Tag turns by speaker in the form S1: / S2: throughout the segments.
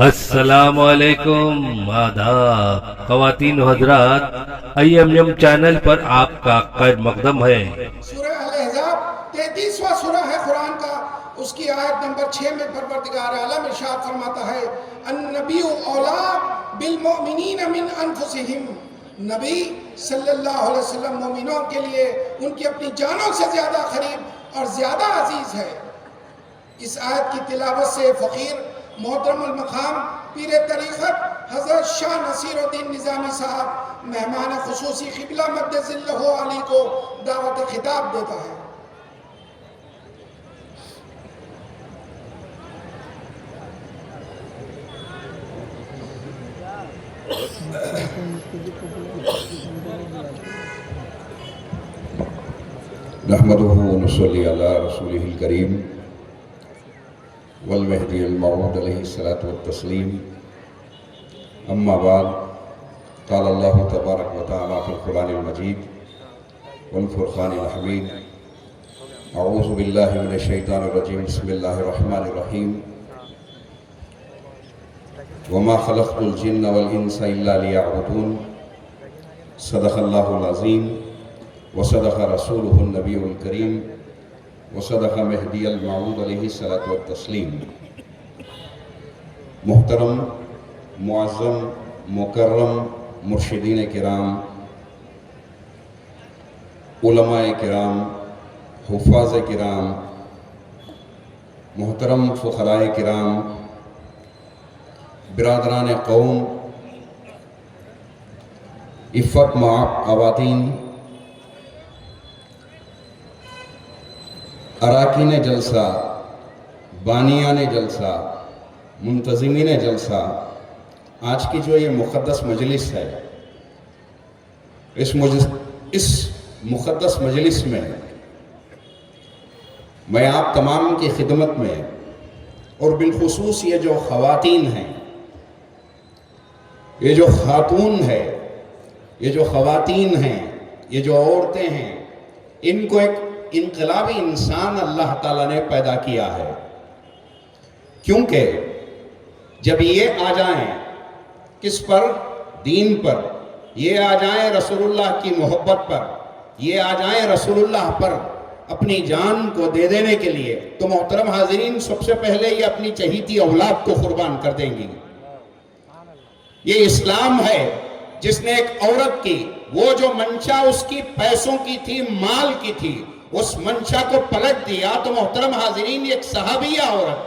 S1: السلام علیکم، آداب خواتین و حضرات، IMM چینل پر آپ کا خیر مقدم ہے۔
S2: سورہ الاحزاب 33واں سورہ ہے قرآن کا، اس کی آیت نمبر 6 میں پروردگار عالم ارشاد فرماتا ہے النبی اولا بالمؤمنین من انفسہم، نبی صلی اللہ علیہ وسلم مومنوں کے لیے ان کی اپنی جانوں سے زیادہ قریب اور زیادہ عزیز ہے۔ اس آیت کی تلاوت سے فقیر محترم المقام پیر طریقت حضرت شاہ نصیر الدین نظامی صاحب مہمان خصوصی قبلہ مد ظلہ علی کو دعوت خطاب دیتا ہے۔
S3: نحمده ونصلي على رسوله الكريم والمهدي الموعود عليه الصلاة والتسليم، أما بعد، قال الله تبارك وتعالى في القرآن المجيد والفرقان الحميد: أعوذ بالله من الشيطان الرجيم، بسم الله الرحمن الرحيم، وما خلقت الجن والإنس إلا ليعبدون، صدق الله العظيم وصدق رسوله النبی الکریم وصدق مہدی الموعود علیہ الصلاۃ والتسلیم۔ محترم، معظم، مکرم مرشدین کرام، علماء کرام، حفاظ کرام، محترم فقراء کرام، برادران قوم، عفت مآب خواتین، اراکین جلسہ، بانیان جلسہ، منتظمین جلسہ، آج کی جو یہ مقدس مجلس ہے، اس مقدس مجلس میں میں آپ تمام کی خدمت میں، اور بالخصوص یہ جو خواتین ہیں، یہ جو خاتون ہے، یہ جو خواتین ہیں، یہ جو عورتیں ہیں، ان کو ایک انقلابی انسان اللہ تعالیٰ نے پیدا کیا ہے، کیونکہ جب یہ آ جائیں کس پر؟ دین پر، یہ آ جائیں رسول اللہ کی محبت پر، یہ آ جائیں رسول اللہ پر اپنی جان کو دے دینے کے لیے، تو محترم حاضرین، سب سے پہلے یہ اپنی چہیتی اولاد کو قربان کر دیں گی۔ یہ اسلام ہے جس نے ایک عورت کی وہ جو منشا اس کی پیسوں کی تھی، مال کی تھی، اس منشا کو پلٹ دیا۔ تو محترم حاضرین، ایک صحابیہ عورت،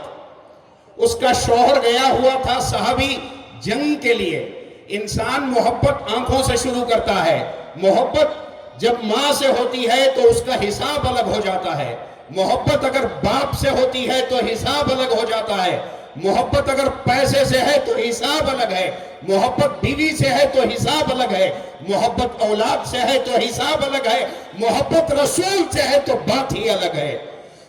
S3: اس کا شوہر گیا ہوا تھا صحابی جنگ کے لیے۔ انسان محبت آنکھوں سے شروع کرتا ہے، محبت جب ماں سے ہوتی ہے تو اس کا حساب الگ ہو جاتا ہے، محبت اگر باپ سے ہوتی ہے تو حساب الگ ہو جاتا ہے، محبت اگر پیسے سے ہے تو حساب الگ ہے، محبت بیوی سے ہے تو حساب الگ ہے، محبت اولاد سے ہے تو حساب الگ ہے، محبت رسول سے ہے تو بات ہی الگ ہے۔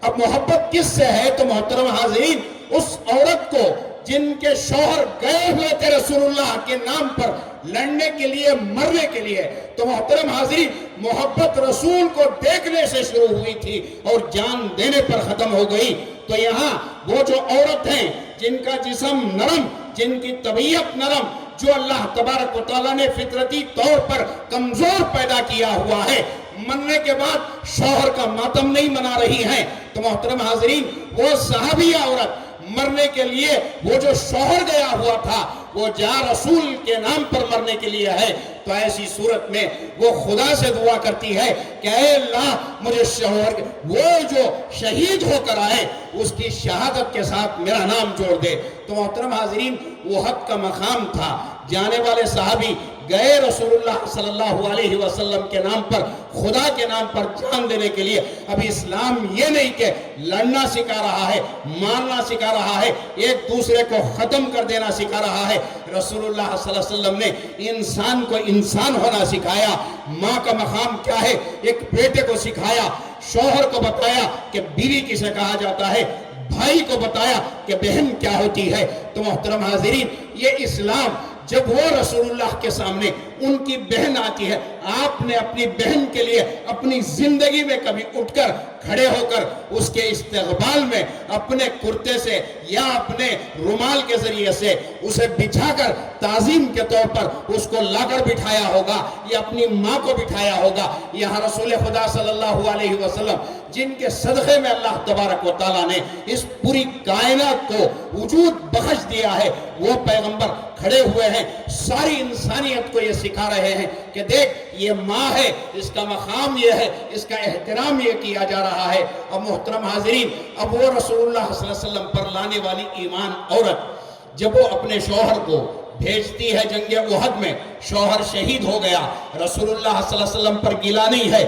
S3: اب محبت کس سے ہے؟ تو محترم حاضرین، اس عورت کو جن کے شوہر گئے ہوئے تھے رسول اللہ کے نام پر لڑنے کے لیے، مرنے کے لیے، تو محترم حاضرین، محبت رسول کو دیکھنے سے شروع ہوئی تھی اور جان دینے پر ختم ہو گئی۔ تو یہاں وہ جو عورت ہیں جن کا جسم نرم، جن کی طبیعت نرم، جو اللہ تبارک و تعالیٰ نے فطرتی طور پر کمزور پیدا کیا ہوا ہے، مرنے کے بعد شوہر کا ماتم نہیں منا رہی ہیں، تو محترم حاضرین، وہ صحابیہ عورت مرنے کے لیے، وہ جو شوہر گیا ہوا تھا، وہ جا رسول کے نام پر مرنے کے لیے ہے۔ تو ایسی صورت میں وہ خدا سے دعا کرتی ہے کہ اے اللہ، مجھے شوہر، وہ جو شہید ہو کر آئے، اس کی شہادت کے ساتھ میرا نام جوڑ دے۔ تو محترم حاضرین، احد کا مقام تھا، جانے والے صحابی گئے رسول اللہ صلی اللہ علیہ وسلم کے نام پر، خدا کے نام پر جان دینے کے لیے۔ اب اسلام یہ نہیں کہ لڑنا سکھا رہا ہے، مارنا سکھا رہا ہے، ایک دوسرے کو ختم کر دینا سکھا رہا ہے۔ رسول اللہ صلی اللہ علیہ وسلم نے انسان کو انسان ہونا سکھایا۔ ماں کا مقام کیا ہے، ایک بیٹے کو سکھایا، شوہر کو بتایا کہ بیوی کسے کہا جاتا ہے، بھائی کو بتایا کہ بہن کیا ہوتی ہے۔ تو محترم حاضرین، یہ اسلام جب وہ رسول اللہ کے سامنے ان کی بہن آتی ہے، آپ نے اپنی بہن کے لیے اپنی زندگی میں کبھی اٹھ کر کھڑے ہو کر اس کے استقبال میں اپنے کرتے سے یا اپنے رومال کے ذریعے سے اسے بچھا کر تعظیم کے طور پر اس کو لا کر بٹھایا ہوگا یا اپنی ماں کو بٹھایا ہوگا. یہاں رسول خدا صلی اللہ علیہ وسلم جن کے صدقے میں اللہ تبارک و تعالیٰ نے اس پوری کائنات کو وجود بخش دیا ہے، وہ پیغمبر کھڑے ہوئے ہیں، ساری انسانیت کو یہ سکھا رہے ہیں کہ دیکھ یہ ماں ہے، اس کا مقام یہ ہے، اس کا احترام یہ کیا جا رہا ہے. اب محترم حاضرین، اب وہ رسول اللہ صلی اللہ علیہ وسلم پر لانے والی ایمان عورت جب وہ اپنے شوہر کو بھیجتی ہے جنگ احد میں، شوہر شہید ہو گیا، رسول اللہ صلی اللہ علیہ وسلم پر گلہ نہیں ہے.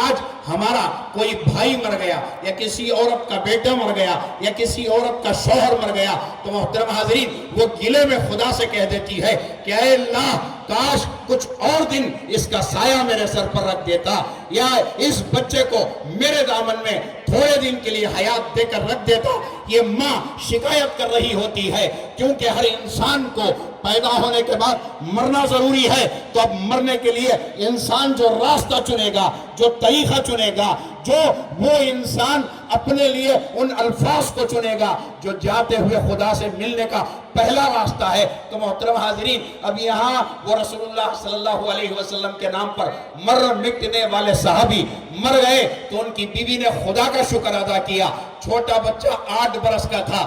S3: آج ہمارا کوئی بھائی مر گیا یا کسی عورت کا بیٹا مر گیا یا کسی عورت کا شوہر مر گیا تو محترم حاضرین وہ گلے میں خدا سے کہہ دیتی ہے کہ اے اللہ کاش کچھ اور دن اس کا سایہ میرے سر پر رکھ دیتا، یا اس بچے کو میرے دامن میں تھوڑے دن کے لیے حیات دے کر رکھ دیتا. یہ ماں شکایت کر رہی ہوتی ہے کیونکہ ہر انسان کو پیدا ہونے کے بعد مرنا ضروری ہے. تو اب مرنے کے لیے انسان جو راستہ چنے گا، جو طریقہ چنے گا، جو وہ انسان اپنے لیے ان الفاظ کو چنے گا جو جاتے ہوئے خدا سے ملنے کا پہلا راستہ ہے. تو محترم حاضرین اب یہاں وہ رسول اللہ صلی اللہ علیہ وسلم کے نام پر مر مٹنے والے صحابی مر گئے تو ان کی بیوی نے خدا کا شکر ادا کیا. چھوٹا بچہ 8 برس کا تھا.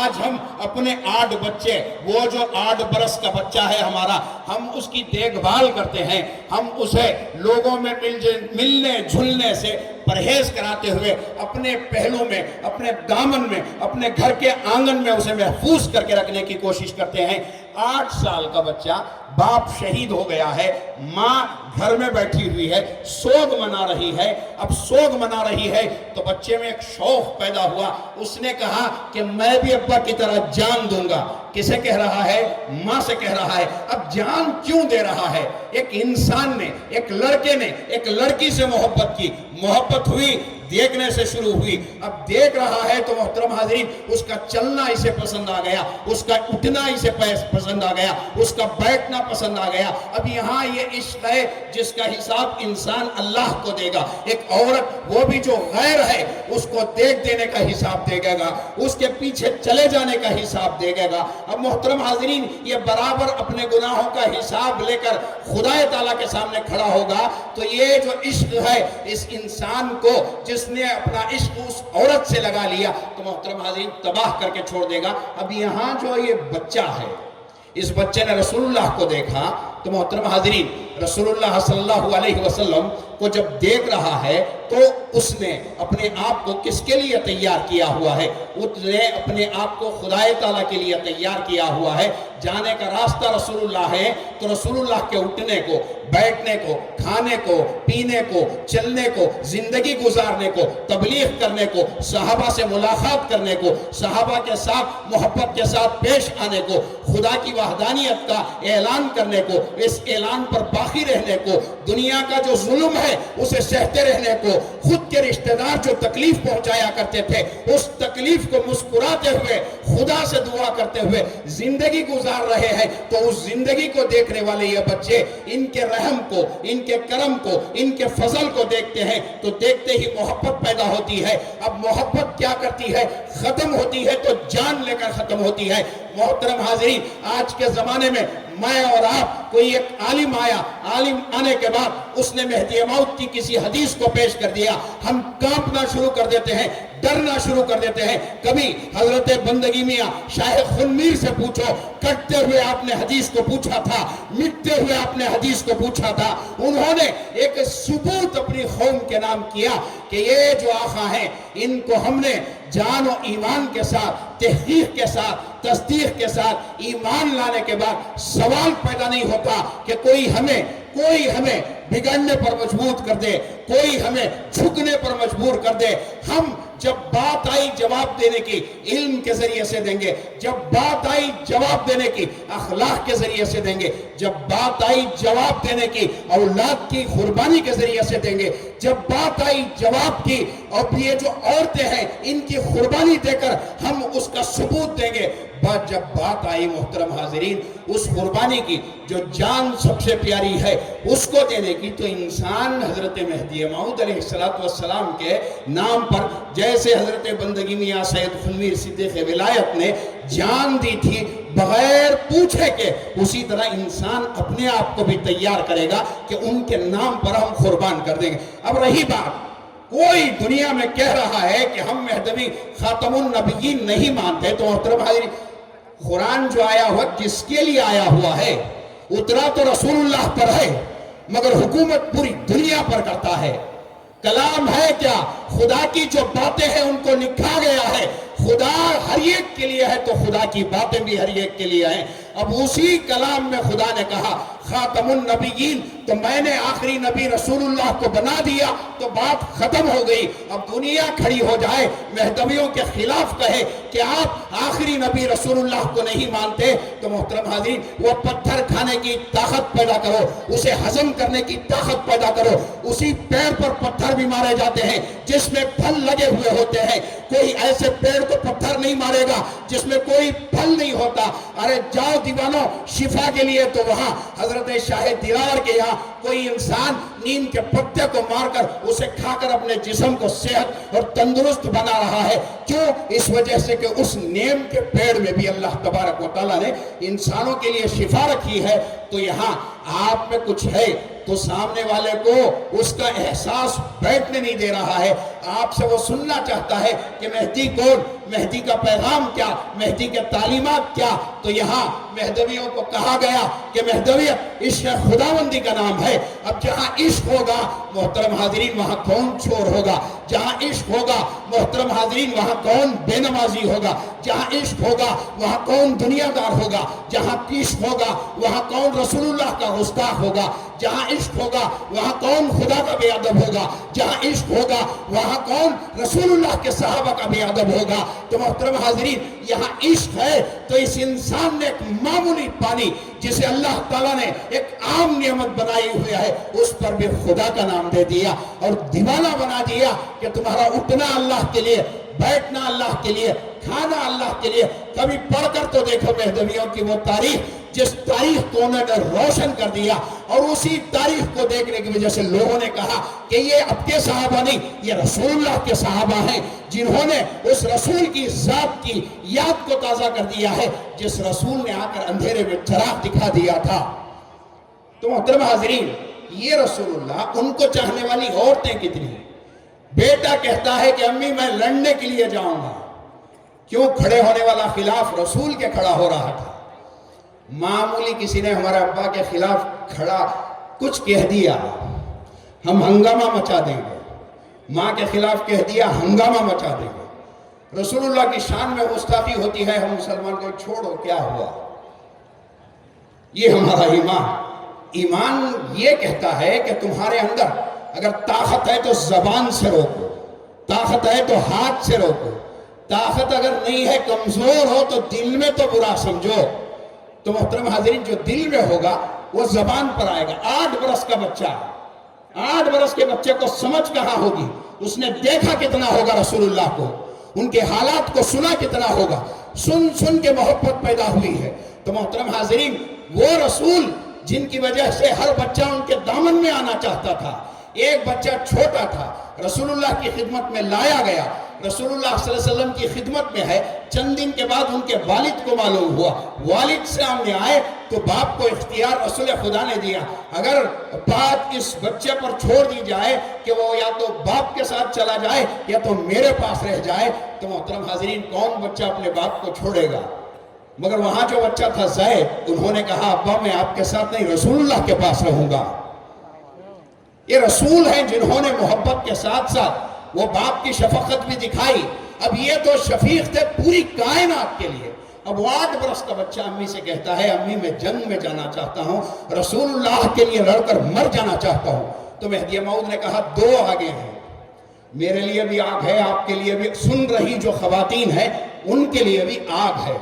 S3: آج ہم اپنے 8 بچے، وہ جو 8 برس کا بچہ ہے ہمارا، ہم اس کی دیکھ بھال کرتے ہیں، ہم اسے لوگوں میں ملنے جھلنے سے پرہیز کراتے ہوئے اپنے پہلو میں، اپنے دامن میں، اپنے گھر کے آنگن میں اسے محفوظ کر کے رکھنے کی کوشش کرتے ہیں. 8 سال کا بچہ، باپ شہید ہو گیا ہے، ماں گھر میں بیٹھی ہوئی ہے، سوگ منا رہی ہے. اب سوگ منا رہی ہے تو بچے میں ایک شوق پیدا ہوا. اس نے کہا کہ میں بھی ابا کی طرح جان دوں گا. کسے کہہ رہا ہے؟ ماں سے کہہ رہا ہے. اب جان کیوں دے رہا ہے؟ ایک انسان نے، ایک لڑکے نے ایک لڑکی سے محبت کی، محبت ہوئی، دیکھنے سے شروع ہوئی. اب دیکھ رہا ہے تو محترم حاضرین اس کا چلنا اسے پسند آ گیا، اس کا اٹھنا اسے پسند آ گیا، اس کا بیٹھنا پسند آ گیا. اب یہاں یہ عشق ہے جس کا حساب انسان اللہ کو دے گا. ایک عورت وہ بھی جو غیر ہے اس کو دیکھ دینے کا حساب دے گا، اس کے پیچھے چلے جانے کا حساب دے گا. اب محترم حاضرین یہ برابر اپنے گناہوں کا حساب لے کر خدا تعالیٰ کے سامنے کھڑا ہوگا. تو یہ جو عشق ہے اس انسان کو جس نے اپنا عشق اس عورت سے لگا لیا تو محترم حاضرین تباہ کر کے چھوڑ دے گا. اب یہاں جو یہ بچہ ہے، اس بچے نے رسول اللہ کو دیکھا تو محترم حاضرین رسول اللہ صلی اللہ علیہ وسلم کو جب دیکھ رہا ہے تو اس نے اپنے آپ کو کس کے لیے تیار کیا ہوا ہے؟ اس نے اپنے آپ کو خدا تعالیٰ کے لیے تیار کیا ہوا ہے. جانے کا راستہ رسول اللہ ہے تو رسول اللہ کے اٹھنے کو، بیٹھنے کو، کھانے کو، پینے کو، چلنے کو، زندگی گزارنے کو، تبلیغ کرنے کو، صحابہ سے ملاقات کرنے کو، صحابہ کے ساتھ محبت کے ساتھ پیش آنے کو، خدا کی وحدانیت کا اعلان کرنے کو، اس اعلان پر باقی رہنے کو، دنیا کا جو ظلم ہے اسے سہتے رہنے کو، خود کے رشتہ دار جو تکلیف پہنچایا کرتے تھے اس تکلیف کو مسکراتے ہوئے خدا سے دعا کرتے ہوئے زندگی گزار رہے ہیں. تو اس زندگی کو دیکھنے والے یہ بچے ان کے رحم کو، ان کے کرم کو، ان کے فضل کو دیکھتے ہیں تو دیکھتے ہی محبت پیدا ہوتی ہے. اب محبت کیا کرتی ہے؟ ختم ہوتی ہے تو جان لے کر ختم ہوتی ہے. محترم حاضرین آج کے زمانے میں میں اور آپ، کوئی ایک عالم آیا، عالم آنے کے بعد اس نے مہدی موت کی کسی حدیث کو پیش کر دیا، ہم کانپنا شروع کر دیتے ہیں، ڈرنا شروع کر دیتے ہیں. کبھی حضرت بندگی میاں شاہ خنمیر سے پوچھو، کٹتے ہوئے آپ نے حدیث کو پوچھا تھا، مٹتے ہوئے آپ نے حدیث کو پوچھا تھا. انہوں نے ایک ثبوت اپنی قوم کے نام کیا کہ یہ جو آقا ہیں ان کو ہم نے جان و ایمان کے ساتھ، تحقیق کے ساتھ، تصدیق کے ساتھ ایمان لانے کے بعد سوال پیدا نہیں ہوتا کہ کوئی ہمیں بگڑنے پر مجبور کر دے، کوئی ہمیں جھکنے پر مجبور کر دے. ہم جب بات آئی جواب دینے کی علم کے ذریعے سے دیں گے، جب بات آئی جواب دینے کی اخلاق کے ذریعے سے دیں گے، جب بات آئی جواب دینے کی اولاد کی قربانی کے ذریعے سے دیں گے، جب بات آئی جواب کی اور یہ جو عورتیں ہیں ان کی قربانی دے کر ہم اس کا ثبوت دیں گے. بعد جب بات آئی محترم حاضرین اس قربانی کی جو جان سب سے پیاری ہے اس کو دینے کی، تو انسان حضرت مہدی موعود علیہ السلام کے نام پر جیسے حضرت بندگی میاں سید خنویر صدیق ولایت نے جان دی تھی بغیر پوچھے کہ، اسی طرح انسان اپنے آپ کو بھی تیار کرے گا کہ ان کے نام پر ہم قربان کر دیں گے۔ اب رہی بات، کوئی دنیا میں کہہ رہا ہے کہ ہم مہدوی خاتم النبیین نہیں مانتے، تو محترم حاضرین قرآن جو آیا ہوا جس کے لیے آیا ہوا ہے اترا تو رسول اللہ پر ہے، مگر حکومت پوری دنیا پر کرتا ہے۔ کلام ہے کیا؟ خدا کی جو باتیں ہیں ان کو لکھا گیا ہے، خدا ہر ایک کے لیے ہے تو خدا کی باتیں بھی ہر ایک کے لیے ہیں۔ اب اسی کلام میں خدا نے کہا خاتم النبیین، تو میں نے آخری نبی رسول اللہ کو بنا دیا تو بات ختم ہو گئی۔ اب دنیا کھڑی ہو جائے مہدویوں کے خلاف کہے کہ آپ آخری نبی رسول اللہ کو نہیں مانتے، تو محترم حاضرین وہ پتھر کھانے کی طاقت پیدا کرو، اسے ہضم کرنے کی طاقت پیدا کرو۔ اسی پیڑ پر پتھر بھی مارے جاتے ہیں جس میں پھل لگے ہوئے ہوتے ہیں، کوئی ایسے پیڑ کو پتھر نہیں مارے گا جس میں کوئی پھل نہیں ہوتا۔ ارے جاؤ دیوانوں شفا کے لیے، تو وہاں حضرت شاہ دلار کے یہاں کوئی انسان نیم کے پتے کو مار کر اسے کھا کر اپنے جسم کو صحت اور تندرست بنا رہا ہے۔ کیوں؟ اس وجہ سے کہ اس نیم کے پیڑ میں بھی اللہ تبارک و تعالیٰ نے انسانوں کے لیے شفا رکھی ہے۔ تو یہاں آپ میں کچھ ہے تو سامنے والے کو اس کا احساس بیٹھنے نہیں دے رہا ہے، آپ سے وہ سننا چاہتا ہے کہ مہدی کون، مہدی کا پیغام کیا، مہدی کے تعلیمات کیا۔ تو یہاں مہدویوں کو کہا گیا کہ مہدویت عشق خداوندی کا نام ہے۔ اب جہاں عشق ہوگا محترم حاضرین وہاں کون چور ہوگا، جہاں عشق ہوگا محترم حاضرین وہاں کون بے نمازی ہوگا، جہاں عشق ہوگا وہاں کون دنیا دار ہوگا، جہاں عشق ہوگا وہاں کون رسول اللہ کا گستاخ ہوگا، جہاں عشق ہوگا وہاں کون خدا کا بے ادب ہوگا، جہاں عشق ہوگا وہاں کون رسول اللہ کے صحابہ کا بے ادب ہوگا۔ تو محترم حاضرین یہاں عشق ہے تو اس انسان نے ایک معمولی پانی جسے اللہ تعالیٰ نے ایک عام نعمت بنائی ہوئی ہے اس پر بھی خدا کا نام دے دیا اور دیوانہ بنا دیا کہ تمہارا اٹھنا اللہ کے لیے، بیٹھنا اللہ کے لیے، کھانا اللہ کے لیے۔ کبھی پڑھ کر تو دیکھو مہدویوں کی وہ تاریخ جس تاریخ کو انہوں نے روشن کر دیا، اور اسی تاریخ کو دیکھنے کی وجہ سے لوگوں نے کہا کہ یہ اب کے صحابہ نہیں، یہ رسول اللہ کے صحابہ ہیں جنہوں نے اس رسول کی ذات کی یاد کو تازہ کر دیا ہے جس رسول نے آ کر اندھیرے میں چراغ دکھا دیا تھا۔ تو محترم حاضرین یہ رسول اللہ، ان کو چاہنے والی عورتیں کتنی ہیں۔ بیٹا کہتا ہے کہ امی میں لڑنے کے لیے جاؤں گا، کیوں؟ کھڑے ہونے والا خلاف رسول کے کھڑا ہو رہا تھا۔ معمولی کسی نے ہمارے ابا کے خلاف کھڑا کچھ کہہ دیا، ہم ہنگامہ مچا دیں گے، ماں کے خلاف کہہ دیا ہنگامہ مچا دیں گے۔ رسول اللہ کی شان میں گستاخی ہوتی ہے، ہم مسلمان کو چھوڑو کیا ہوا۔ یہ ہمارا ایمان یہ کہتا ہے کہ تمہارے اندر اگر طاقت ہے تو زبان سے روکو، طاقت ہے تو ہاتھ سے روکو، طاقت اگر نہیں ہے کمزور ہو تو دل میں تو برا سمجھو۔ تو محترم حاضرین جو دل میں ہوگا وہ زبان پر آئے گا۔ 8 برس کا بچہ، 8 برس کے بچے کو سمجھ کہاں ہوگی؟ اس نے دیکھا کتنا ہوگا رسول اللہ کو، ان کے حالات کو سنا کتنا ہوگا، سن کے محبت پیدا ہوئی ہے۔ تو محترم حاضرین وہ رسول جن کی وجہ سے ہر بچہ ان کے دامن میں آنا چاہتا تھا، ایک بچہ چھوٹا تھا رسول اللہ کی خدمت میں لایا گیا، رسول اللہ صلی اللہ علیہ وسلم کی خدمت میں ہے۔ چند دن کے بعد ان کے والد کو معلوم ہوا، والد سامنے آئے تو باپ کو اختیار رسول خدا نے دیا، اگر بات اس بچے پر چھوڑ دی جائے کہ وہ یا تو باپ کے ساتھ چلا جائے یا تو میرے پاس رہ جائے، تو محترم حاضرین کون بچہ اپنے باپ کو چھوڑے گا؟ مگر وہاں جو بچہ تھا زید، انہوں نے کہا ابا میں آپ کے ساتھ نہیں، رسول اللہ کے پاس رہوں گا۔ یہ رسول ہیں جنہوں نے محبت کے ساتھ ساتھ وہ باپ کی شفقت بھی دکھائی۔ اب یہ تو شفیق تھے پوری کائنات کے لیے۔ اب وہ 8 برس کا بچہ امی سے کہتا ہے امی میں جنگ میں جانا چاہتا ہوں، رسول اللہ کے لیے لڑ کر مر جانا چاہتا ہوں۔ تو مہدی موعود نے کہا 2 آگے ہیں، میرے لیے بھی آگ ہے، آپ کے لیے بھی، سن رہی جو خواتین ہیں ان کے لیے بھی آگ ہے۔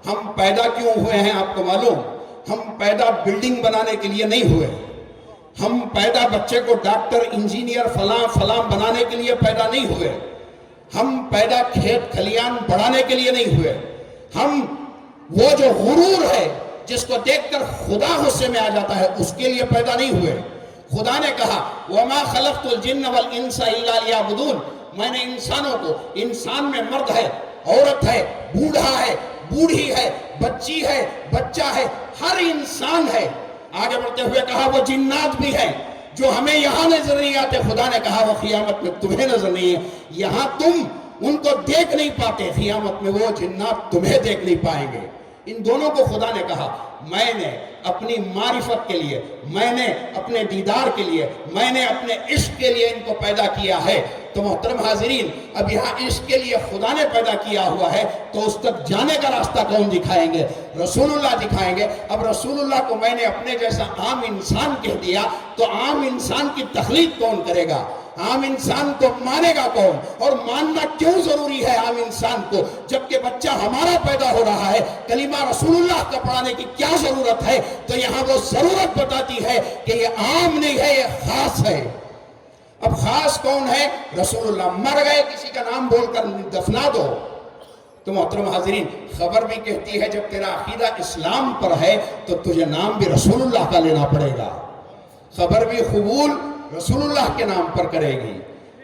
S3: ہم پیدا کیوں ہوئے ہیں آپ کو معلوم؟ ہم پیدا بلڈنگ بنانے کے لیے نہیں ہوئے، ہم پیدا بچے کو ڈاکٹر انجینئر فلاں فلاں بنانے کے لیے پیدا نہیں ہوئے، ہم پیدا کھیت کھلیان بڑھانے کے لیے نہیں ہوئے، ہم وہ جو غرور ہے جس کو دیکھ کر خدا غصے میں آ جاتا ہے، اس کے لیے پیدا نہیں ہوئے۔ خدا نے کہا وَمَا خَلَقْتُ الْجِنَّ وَالْإِنسَ إِلَّا لِيَعْبُدُونَ، میں نے انسانوں کو، انسان میں مرد ہے، عورت ہے، بوڑھا ہے، بوڑھی ہے، بچی ہے، بچہ ہے، ہر انسان ہے۔ آگے بڑھتے ہوئے کہا وہ جنات بھی ہیں جو ہمیں یہاں نظر نہیں آتے۔ خدا نے کہا وہ قیامت میں تمہیں نظر نہیں ہے، یہاں تم ان کو دیکھ نہیں پاتے، قیامت میں وہ جنات تمہیں دیکھ نہیں پائیں گے۔ ان دونوں کو خدا نے کہا میں نے اپنی معرفت کے لیے، میں نے اپنے دیدار کے لیے، میں نے اپنے عشق کے لیے ان کو پیدا کیا ہے۔ تو محترم حاضرین، اب یہاں عشق کے لیے خدا نے پیدا کیا ہوا ہے، تو اس تک جانے کا راستہ کون دکھائیں گے؟ رسول اللہ دکھائیں گے۔ اب رسول اللہ کو میں نے اپنے جیسا عام انسان کہہ دیا، تو عام انسان کی تخلیق کون کرے گا؟ عام انسان کو مانے گا کون؟ اور ماننا کیوں ضروری ہے عام انسان کو؟ جبکہ بچہ ہمارا پیدا ہو رہا ہے، کلمہ رسول اللہ کا پڑھانے کی کیا ضرورت ہے؟ تو یہاں وہ ضرورت بتاتی ہے کہ یہ عام نہیں ہے، یہ خاص ہے۔ اب خاص کون ہے؟ رسول اللہ۔ مر گئے کسی کا نام بول کر دفنا دو۔ تو محترم حاضرین، خبر بھی کہتی ہے جب تیرا عقیدہ اسلام پر ہے تو تجھے نام بھی رسول اللہ کا لینا پڑے گا۔ خبر بھی قبول رسول اللہ کے نام پر کرے گی۔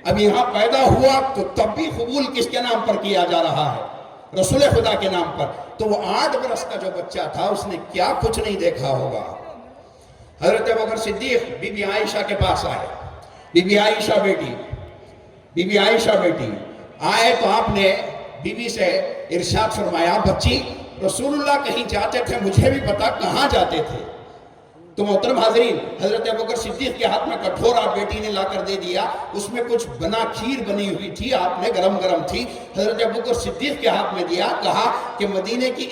S3: اب یہاں پیدا ہوا تو تب بھی قبول کس کے نام پر کیا جا رہا ہے؟ رسول خدا کے نام پر۔ تو وہ 8 برس کا جو بچہ تھا اس نے کیا کچھ نہیں دیکھا ہوگا۔ حضرت ابوبکر صدیق بی بی عائشہ کے پاس آئے۔ بی بی عائشہ بیٹی آئے تو آپ نے بی بی سے ارشاد فرمایا بچی رسول اللہ کہیں جاتے تھے، مجھے بھی پتا کہاں جاتے تھے۔ تو محترم حاضرین، حضرت ابوبکر صدیق کے ہاتھ میں کٹورا بیٹی نے لا کر دے دیا، اس میں کچھ کھیر بنی ہوئی تھی، آپ نے گرم تھی، حضرت ابوبکر صدیق کے ہاتھ میں دیا، کہا کہ مدینے کی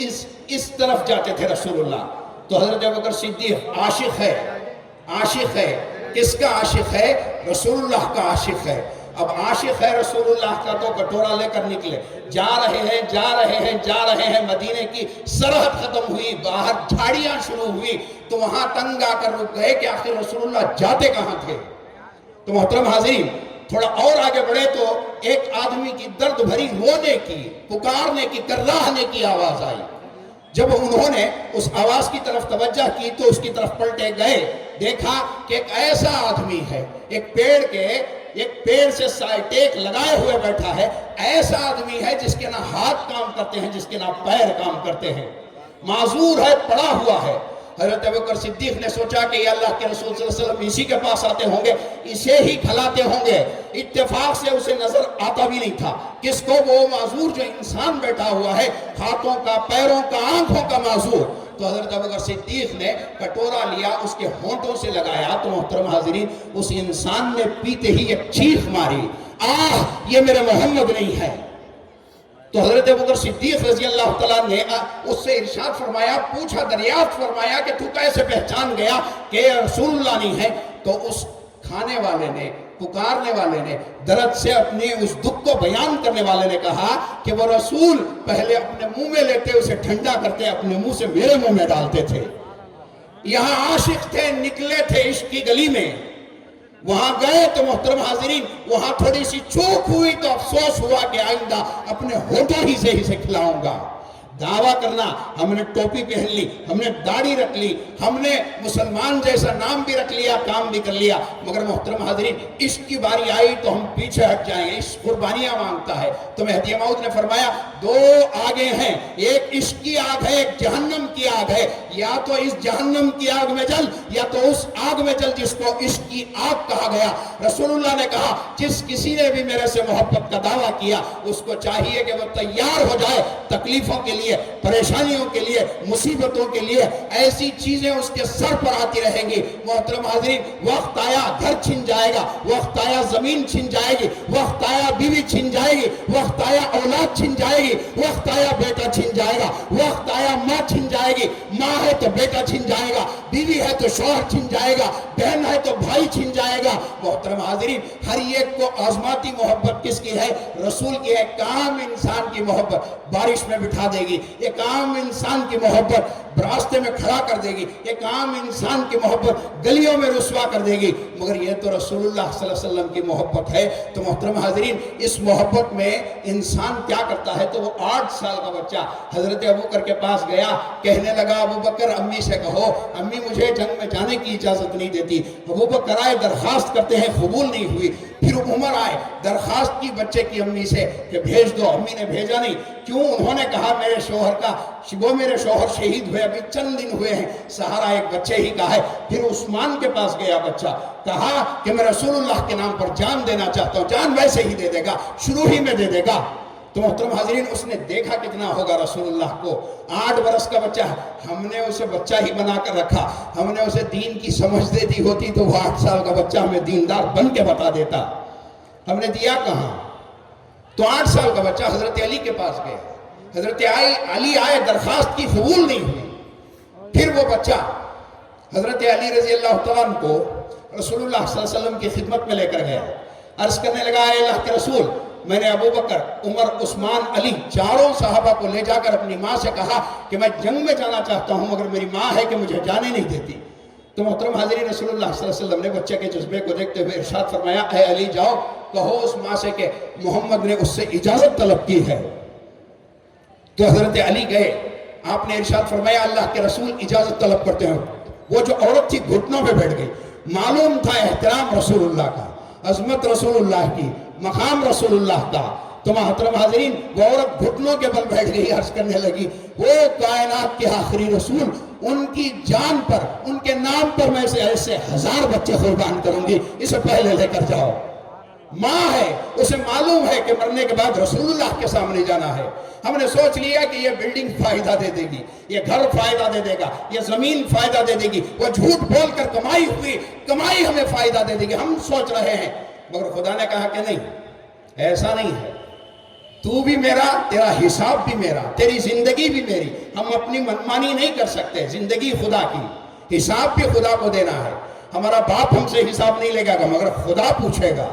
S3: اس طرف جاتے تھے رسول اللہ۔ تو حضرت ابوبکر صدیق عاشق ہے، کس کا عاشق ہے؟ رسول اللہ کا عاشق ہے۔ اب عاشق ہے رسول اللہ کا تو کٹورا لے کر نکلے، جا رہے ہیں، مدینے کی سرحد ختم ہوئی، باہر جھاڑیاں شروع ہوئی، تو وہاں تنگ آ کر رک گئے کہ آخر رسول اللہ جاتے کہاں تھے۔ تو محترم حاضرین، تھوڑا اور آگے بڑھے تو ایک آدمی کی درد بھری رونے کی، پکارنے کی، کراہنے کی آواز آئی۔ جب انہوں نے اس آواز کی طرف توجہ کی تو اس کی طرف پلٹے گئے، دیکھا کہ ایک ایسا آدمی ہے، ایک پیڑ سے ٹیک لگائے ہوئے بیٹھا ہے، ایسا آدمی ہے جس کے نہ ہاتھ کام کرتے ہیں، جس کے نہ پیر کام کرتے ہیں، معذور ہے، پڑا ہوا ہے۔ حضرت ابوبکر صدیق نے سوچا کہ یہ اللہ کے رسول صلی اللہ علیہ وسلم اسی کے پاس آتے ہوں گے، اسے ہی کھلاتے ہوں گے۔ اتفاق سے اسے نظر آتا بھی نہیں تھا کس کو؟ وہ معذور جو انسان بیٹھا ہوا ہے، ہاتھوں کا، پیروں کا، آنکھوں کا معذور۔ تو حضرت ابوبکر صدیق نے کٹورا لیا، اس کے ہونٹوں سے لگایا، تو محترم حاضرین اس انسان نے پیتے ہی ایک چیخ ماری، آہ یہ میرے محمد نہیں ہے۔ تو حضرت ابوبکر صدیق رضی اللہ تعالیٰ نے اس سے ارشاد فرمایا، پوچھا، دریافت فرمایا کہ تو کیسے پہچان گیا کہ رسول اللہ نہیں ہے؟ تو اس کھانے والے نے، پکارنے والے نے، درد سے اپنے اس دکھ کو بیان کرنے والے نے کہا کہ وہ رسول پہلے اپنے منہ میں لیتے، اسے ٹھنڈا کرتے، اپنے منہ سے میرے منہ میں ڈالتے تھے۔ یہاں عاشق تھے، نکلے تھے عشق کی گلی میں، وہاں گئے تو محترم حاضرین وہاں تھوڑی سی چوک ہوئی تو افسوس ہوا کہ آئندہ اپنے ہونٹوں ہی سے کھلاؤں گا۔ دعویٰ کرنا، ہم نے ٹوپی پہن لی، ہم نے داڑھی رکھ لی، ہم نے مسلمان جیسا نام بھی رکھ لیا، کام بھی کر لیا، مگر محترم حاضرین عشق کی باری آئی تو ہم پیچھے ہٹ جائیں گے۔ عشق قربانیاں مانگتا ہے۔ تو مہدی موعود نے فرمایا 2 آگیں ہیں، ایک عشق کی آگ ہے، ایک جہنم کی آگ ہے، یا تو اس جہنم کی آگ میں جل یا تو اس آگ میں جل جس کو عشق کی آگ کہا گیا۔ رسول اللہ نے کہا جس کسی نے بھی میرے سے محبت کا دعویٰ کیا اس کو چاہیے کہ وہ تیار ہو جائے تکلیفوں کے لیے، پریشانیوں کے لیے، مصیبتوں کے لیے، ایسی چیزیں اس کے سر پر آتی رہیں گی۔ محترم حاضرین وقت آیا گھر چھن جائے گا، وقت آیا زمین چھن جائے گی، وقت آیا بیوی چھن جائے گی، وقت آیا اولاد چھن جائے گی، وقت آیا بیٹا چھن جائے گا، وقت آیا ماں چھن جائے گی، ماں ہے تو بیٹا چھن جائے گا، بیوی ہے تو شوہر چھن جائے گا، بہن ہے تو بھائی چھن جائے گا۔ محترم حاضرین ہر ایک کو آزماتی محبت کس کی ہے؟ رسول کی ہے۔ کام انسان کی محبت بارش میں بٹھا دے گی، گی، ایک عام انسان کی محبت راستے میں کھڑا کر دے گی، ایک عام انسان کی محبت گلیوں میں رسوا کر دے گی، مگر یہ تو رسول اللہ صلی اللہ علیہ وسلم کی محبت ہے۔ تو محترم حاضرین، اس محبت میں انسان کیا کرتا ہے؟ تو وہ 8 سال کا بچہ حضرت ابوبکر کے پاس گیا، کہنے لگا ابوبکر امی سے کہو، امی مجھے جنگ میں جانے کی اجازت نہیں دیتی۔ ابوبکر آئے، درخواست کرتے ہیں، قبول نہیں ہوئی۔ پھر عمر آئے، درخواست کی بچے کی امی سے کہ بھیج دو، امی نے بھیجا نہیں۔ کیوں؟ انہوں نے کہا میرے شوہر شہید ہوئے، ابھی چند دن ہوئے ہیں، سہارا ایک بچے ہی کا ہے۔ پھر عثمان کے پاس گیا بچہ، کہا کہ میں رسول اللہ کے نام پر جان دینا چاہتا ہوں، جان ویسے ہی دے دے گا، شروع ہی میں دے دے گا۔ تو محترم حاضرین، اس نے دیکھا کتنا ہوگا رسول اللہ کو، 8 برس کا بچہ ہے، ہم نے اسے بچہ ہی بنا کر رکھا، ہم نے اسے دین کی سمجھ دے دی ہوتی تو وہ 8 سال کا بچہ ہمیں دیندار بن کے بتا دیتا، ہم نے دیا کہاں؟ تو 8 سال کا بچہ حضرت علی کے پاس گیا، حضرت علی آئے، درخواست کی قبول نہیں ہوئی۔ پھر وہ بچہ حضرت علی رضی اللہ تعالیٰ عنہ کو رسول اللہ صلی اللہ علیہ وسلم کی خدمت میں لے کر گیا، عرض کرنے لگا اے اللہ کے رسول، میں نے ابوبکر، عمر، عثمان، علی 4 صحابہ کو لے جا کر اپنی ماں سے کہا کہ میں جنگ میں جانا چاہتا ہوں، مگر میری ماں ہے کہ مجھے جانے نہیں دیتی۔ تو محترم حاضرین، رسول اللہ صلی اللہ علیہ وسلم نے بچے کے جذبے کو دیکھتے ہوئے ارشاد فرمایا اے علی جاؤ، کہو اس ماں سے کہ محمد نے اس سے اجازت طلب کی ہے۔ تو حضرت علی گئے، آپ نے ارشاد فرمایا اللہ کے رسول اجازت طلب کرتے ہیں۔ وہ جو عورت تھی گھٹنوں پہ بیٹھ گئی، معلوم تھا احترام رسول اللہ کا، عظمت رسول اللہ کی، مقام رسول اللہ کا۔ تو محترم حاضرین، وہ عورت گھٹنوں کے بل بیٹھ گئی، عرض کرنے لگی وہ کائنات کے آخری رسول، ان کی جان پر، ان کے نام پر میں سے ایسے 1000 بچے قربان کروں گی، اسے پہلے لے کر جاؤ۔ ماں ہے، اسے معلوم ہے کہ مرنے کے بعد رسول اللہ کے سامنے جانا ہے۔ ہم نے سوچ لیا کہ یہ بلڈنگ فائدہ دے دے گی، یہ گھر فائدہ دے دے گا، یہ زمین فائدہ دے دے گی، وہ جھوٹ بول کر کمائی ہمیں فائدہ دے دے گی، ہم سوچ رہے ہیں۔ مگر خدا نے کہا کہ نہیں، ایسا نہیں ہے، تو بھی میرا، تیرا حساب بھی میرا، تیری زندگی بھی میری، ہم اپنی منمانی نہیں کر سکتے، زندگی خدا کی، حساب بھی خدا کو دینا ہے۔ ہمارا باپ ہم سے حساب نہیں لے گا مگر خدا پوچھے گا۔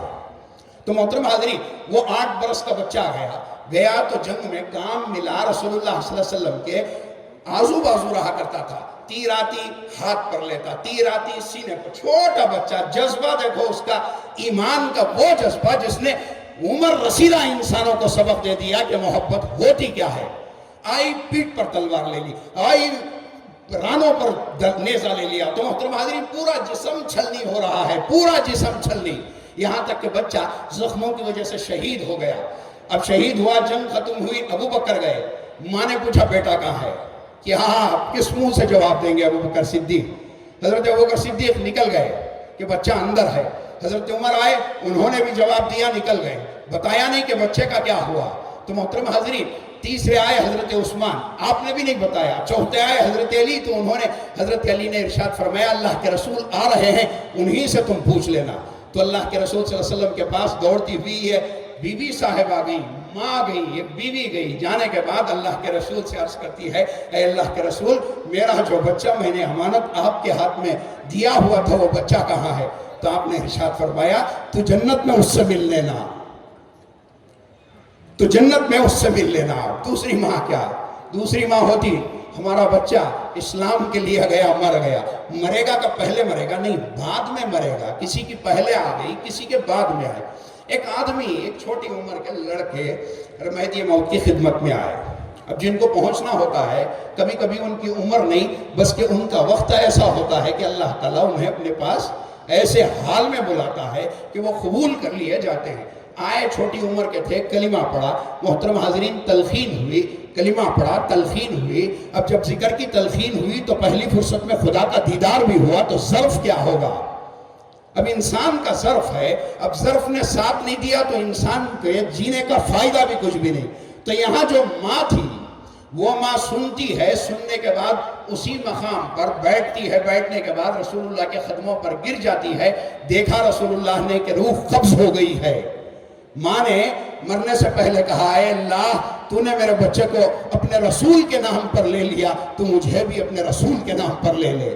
S3: تو محترم حاضرین، وہ 8 برس کا بچہ گیا تو جنگ میں کام ملا، رسول اللہ صلی اللہ علیہ وسلم کے آزو بازو رہا کرتا تھا، تیر آتی ہاتھ پر لیتا، تیر آتی سینے پر، چھوٹا بچہ، جذبہ دیکھو اس کا، ایمان کا وہ جذبہ جس نے عمر رسیدہ انسانوں کو سبق دے دیا کہ محبت ہوتی کیا ہے۔ آئی پیٹ پر تلوار لے لی، آئی رانوں پر نیزہ لے لیا، تو محترم حاضرین پورا جسم چھلنی ہو رہا ہے، پورا جسم چھلنی، یہاں تک کہ بچہ زخموں کی وجہ سے شہید ہو گیا۔ اب شہید ہوا، جنگ ختم ہوئی، ابوبکر گئے، ماں نے پوچھا بیٹا کہاں ہے؟ کہ ہاں، کس منہ سے جواب دیں گے ابوبکر صدیق؟ حضرت ابوبکر صدیق نکل گئے کہ بچہ اندر ہے۔ حضرت عمر آئے، انہوں نے بھی جواب دیا، نکل گئے، بتایا نہیں کہ بچے کا کیا ہوا۔ تو محترم حاضرین، تیسرے آئے حضرت عثمان، آپ نے بھی نہیں بتایا۔ چوتھے آئے حضرت علی، تو حضرت علی نے ارشاد فرمایا اللہ کے رسول آ رہے ہیں، انہی سے تم پوچھ لینا۔ تو اللہ کے رسول صلی اللہ علیہ وسلم کے پاس دوڑتی ہوئی ہے بی بی صاحب آ گئی، ماں گئی، ایک بیوی گئی، جانے کے بعد اللہ کے رسول سے عرض کرتی ہے اے اللہ کے رسول، میرا جو بچہ میں نے امانت آپ کے ہاتھ میں دیا ہوا تھا وہ بچہ کہاں ہے؟ تو آپ نے ارشاد فرمایا تو جنت میں اس سے مل لینا، تو جنت میں اس سے مل لینا۔ دوسری ماں کیا؟ دوسری ماں ہوتی ہمارا بچہ اسلام کے لیے گیا، مر گیا، مرے گا کہ پہلے مرے گا؟ نہیں، بعد میں مرے گا، کسی کی پہلے آ گئی، کسی کے بعد میں آئے۔ ایک آدمی، ایک چھوٹی عمر کے لڑکے مہدی موت کی خدمت میں آئے۔ اب جن کو پہنچنا ہوتا ہے، کبھی کبھی ان کی عمر نہیں بس کہ ان کا وقت ایسا ہوتا ہے کہ اللہ تعالیٰ انہیں اپنے پاس ایسے حال میں بلاتا ہے کہ وہ قبول کر لیے جاتے ہیں۔ آئے، چھوٹی عمر کے تھے، کلمہ پڑھا، محترم حاضرین تلقین ہوئی، کلمہ پڑھا، تلقین ہوئی۔ اب جب ذکر کی تلقین ہوئی تو پہلی فرصت میں خدا کا دیدار بھی ہوا، تو ظرف کیا ہوگا؟ اب انسان کا ظرف ہے، اب ظرف نے ساتھ نہیں دیا تو انسان کے جینے کا فائدہ بھی کچھ بھی نہیں۔ تو یہاں جو ماں تھی، وہ ماں سنتی ہے، سننے کے بعد اسی مقام پر بیٹھتی ہے، بیٹھنے کے بعد رسول اللہ کے قدموں پر گر جاتی ہے۔ دیکھا رسول اللہ نے کہ روح قبض ہو گئی ہے۔ ماں نے مرنے سے پہلے کہا اے اللہ، تو نے میرے بچے کو اپنے رسول کے نام پر لے لیا، تو مجھے بھی اپنے رسول کے نام پر لے لے۔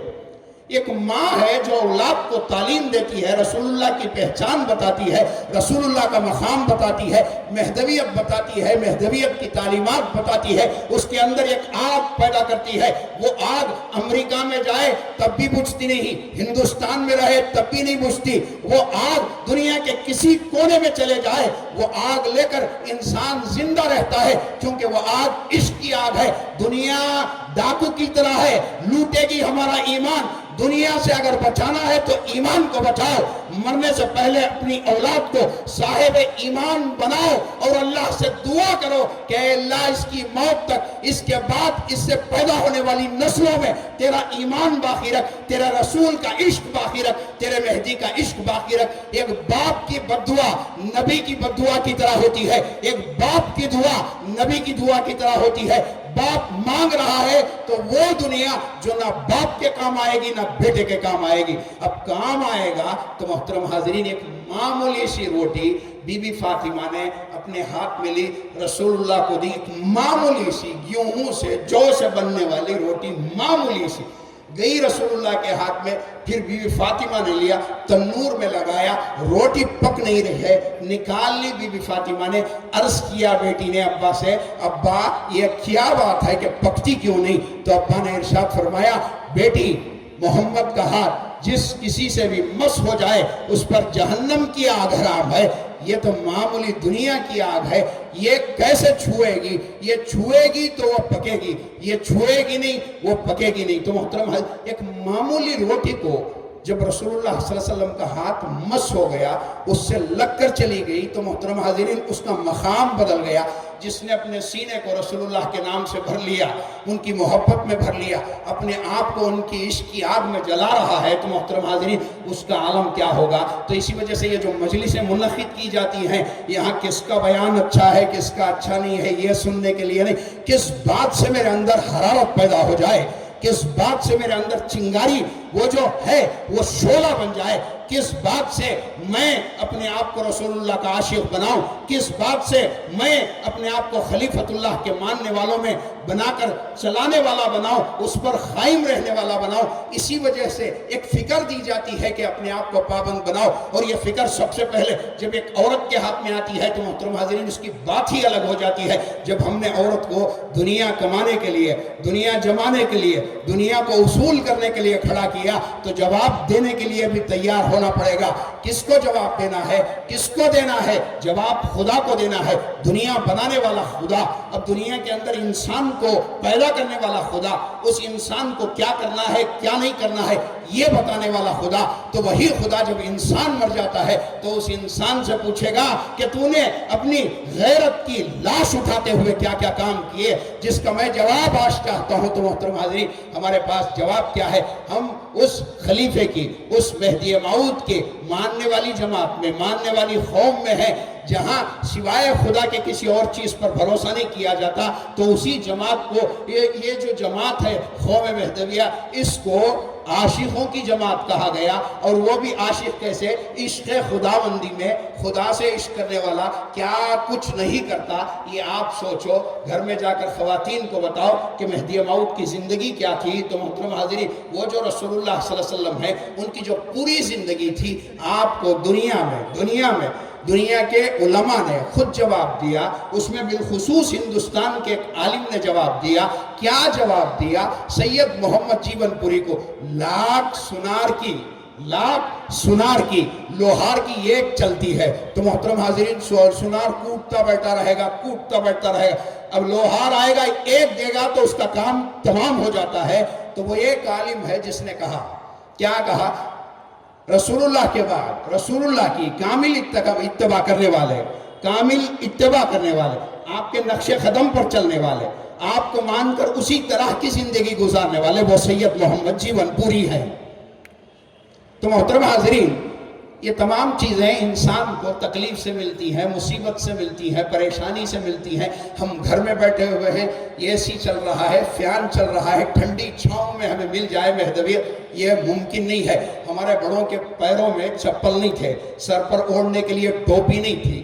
S3: ایک ماں ہے جو اولاد کو تعلیم دیتی ہے، رسول اللہ کی پہچان بتاتی ہے، رسول اللہ کا مقام بتاتی ہے، مہدویت بتاتی ہے، مہدویت کی تعلیمات بتاتی ہے، اس کے اندر ایک آگ پیدا کرتی ہے۔ وہ آگ امریکہ میں جائے تب بھی بجھتی نہیں، ہندوستان میں رہے تب بھی نہیں بجھتی، وہ آگ دنیا کے کسی کونے میں چلے جائے وہ آگ لے کر انسان زندہ رہتا ہے، کیونکہ وہ آگ عشق کی آگ ہے۔ دنیا ڈاکو کی طرح ہے، لوٹے گی ہمارا ایمان۔ دنیا سے اگر بچانا ہے تو ایمان کو بچاؤ، مرنے سے پہلے اپنی اولاد کو صاحب ایمان بناؤ اور اللہ سے دعا کرو کہ اے اللہ اس کی موت تک، اس کے بعد اس سے پیدا ہونے والی نسلوں میں تیرا ایمان باقی رکھ، تیرا رسول کا عشق باقی رکھ، تیرے مہدی کا عشق باقی رکھ۔ ایک باپ کی بددعا نبی کی بددعا کی طرح ہوتی ہے، ایک باپ کی دعا نبی کی دعا کی طرح ہوتی ہے۔ باپ مانگ رہا ہے تو وہ دنیا جو نہ باپ کے کام آئے گی نہ بیٹے کے کام آئے گی، اب کام آئے گا تو محترم حاضرین ایک معمولی سی روٹی بی بی فاطمہ نے اپنے ہاتھ میں لی، رسول اللہ کو دی، ایک معمولی سی گیہوں سے جو سے بننے والی روٹی، معمولی سی گئی رسول اللہ کے ہاتھ میں، پھر بی بی فاطمہ نے لیا، تنور میں لگایا، روٹی پک نہیں رہی ہے، نکال لی بی بی فاطمہ نے، عرض کیا بیٹی نے ابا سے، ابا یہ کیا بات ہے کہ پکتی کیوں نہیں؟ تو ابا نے ارشاد فرمایا، بیٹی محمد کا ہاتھ جس کسی سے بھی مس ہو جائے اس پر جہنم کی آگ حرام ہے، یہ تو معمولی دنیا کی آگ ہے، یہ کیسے چھوئے گی؟ یہ چھوئے گی تو وہ پکے گی، یہ چھوئے گی نہیں وہ پکے گی نہیں۔ تو محترم ایک معمولی روٹی کو جب رسول اللہ صلی اللہ علیہ وسلم کا ہاتھ مس ہو گیا، اس سے لگ کر چلی گئی، تو محترم حاضرین اس کا مقام بدل گیا۔ جس نے اپنے سینے کو رسول اللہ کے نام سے بھر لیا، ان کی محبت میں بھر لیا، اپنے آپ کو ان کی عشق کی آگ میں جلا رہا ہے، تو محترم حاضرین اس کا عالم کیا ہوگا؟ تو اسی وجہ سے یہ جو مجلسیں منعقد کی جاتی ہیں، یہاں کس کا بیان اچھا ہے کس کا اچھا نہیں ہے یہ سننے کے لیے نہیں، کس بات سے میرے اندر حرارت پیدا ہو جائے، کس بات سے میرے اندر چنگاری وہ جو ہے وہ شعلہ بن جائے، کس بات سے میں اپنے آپ کو رسول اللہ کا عاشق بناؤں، کس بات سے میں اپنے آپ کو خلیفۃ اللہ کے ماننے والوں میں بنا کر چلانے والا بناؤں، اس پر قائم رہنے والا بناؤں۔ اسی وجہ سے ایک فکر دی جاتی ہے کہ اپنے آپ کو پابند بناؤ، اور یہ فکر سب سے پہلے جب ایک عورت کے ہاتھ میں آتی ہے تو محترم حاضرین اس کی بات ہی الگ ہو جاتی ہے۔ جب ہم نے عورت کو دنیا کمانے کے لیے، دنیا جمانے کے لیے، دنیا کو اصول کرنے کے لیے کھڑا کیا تو جواب دینے کے لیے بھی تیار ہونا پڑے گا۔ کس کو جواب دینا ہے؟ کس کو دینا ہے؟ جواب خدا کو دینا ہے، دنیا بنانے والا خدا۔ اب دنیا کے اندر انسان کو پیدا کرنے والا خدا، اس انسان کو کیا کرنا ہے کیا نہیں کرنا ہے یہ بتانے والا خدا، تو وہی خدا جب انسان مر جاتا ہے تو اس انسان سے پوچھے گا کہ تو نے اپنی غیرت کی لاش اٹھاتے ہوئے کیا کیا کام کیے، جس کا میں جواب آج چاہتا ہوں۔ تو محترم حاضرین ہمارے پاس جواب کیا ہے؟ ہم اس خلیفے کی، اس مہدی موعود کے ماننے والی جماعت میں، ماننے والی قوم میں ہے جہاں سوائے خدا کے کسی اور چیز پر بھروسہ نہیں کیا جاتا، تو اسی جماعت کو یہ جو جماعت ہے قوم مہدویہ، اس کو عاشقوں کی جماعت کہا گیا۔ اور وہ بھی عاشق کیسے؟ عشق خداوندی میں خدا سے عشق کرنے والا کیا کچھ نہیں کرتا، یہ آپ سوچو، گھر میں جا کر خواتین کو بتاؤ کہ مہدی موعود کی زندگی کیا تھی۔ تو محترم حاضرین وہ جو رسول اللہ صلی اللہ علیہ وسلم ہے ان کی جو پوری زندگی تھی، آپ کو دنیا کے علماء نے خود جواب دیا، اس میں بالخصوص ہندوستان کے ایک عالم نے جواب دیا۔ کیا جواب دیا؟ سید محمد جیون پوری کو لاکھ سنار کی لوہار کی ایک چلتی ہے، تو محترم حاضرین سنار کوٹتا بیٹھتا رہے گا۔ اب لوہار آئے گا ایک دے گا تو اس کا کام تمام ہو جاتا ہے۔ تو وہ ایک عالم ہے جس نے کہا، کیا کہا؟ رسول اللہ کے بعد رسول اللہ کی کامل اتباع کرنے والے، آپ کے نقش قدم پر چلنے والے، آپ کو مان کر اسی طرح کی زندگی گزارنے والے وہ سید محمد جیون پوری ہیں۔ تو محترم حاضرین یہ تمام چیزیں انسان کو تکلیف سے ملتی ہیں، مصیبت سے ملتی ہیں، پریشانی سے ملتی ہیں۔ ہم گھر میں بیٹھے ہوئے ہیں، اے سی چل رہا ہے، فین چل رہا ہے، ٹھنڈی چھاؤں میں ہمیں مل جائے مہدویت، یہ ممکن نہیں ہے۔ ہمارے بڑوں کے پیروں میں چپل نہیں تھے، سر پر اوڑھنے کے لیے ٹوپی نہیں تھی،